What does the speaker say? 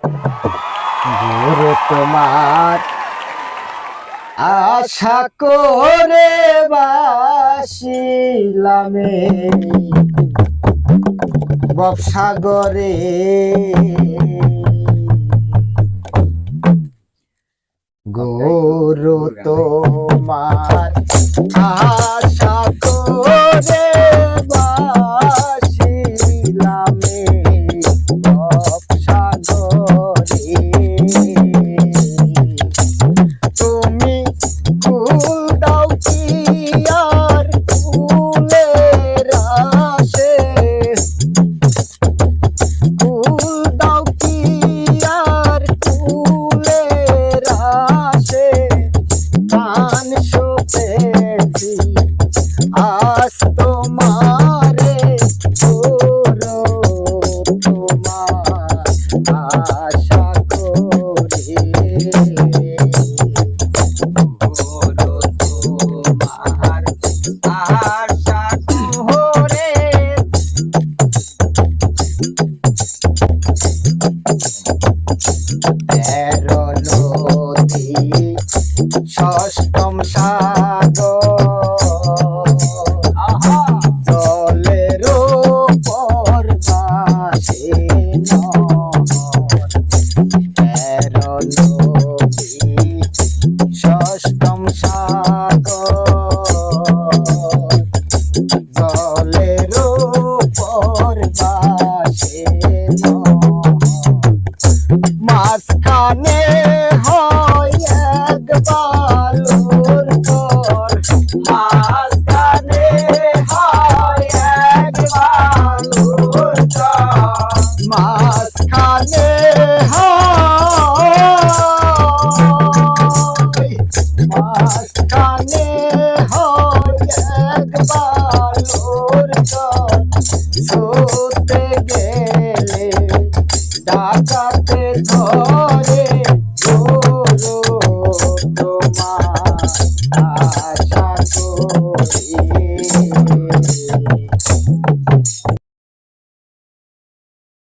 ঘুরে তোমার আশা করে বাসিলামে ভবসাগরে গুরু তোমার আশা করে বাসিলামে ভবসাগরে তুমি ফুল দাও কি আর ফুলের আসে ফুল দাও কি আর ফুলের আসে কান শুপেছি আজ তোমারে গুরু তোমার আশা করি তেরো নদী ষষ্ঠম সাগর জলের উপর ভাসে নহর তেরো নদী ষষ্ঠম সাগর জলের উপর ভাসে মাঝখানে হয় এক বালুর ঘর মাঝখানে হয় এক বালুর ঘর মাঝখানে মাঝখানে হয় এক বালুর ঘর শুতে গেলে ডাকাতে ধরে গুরু তোমার আশা করি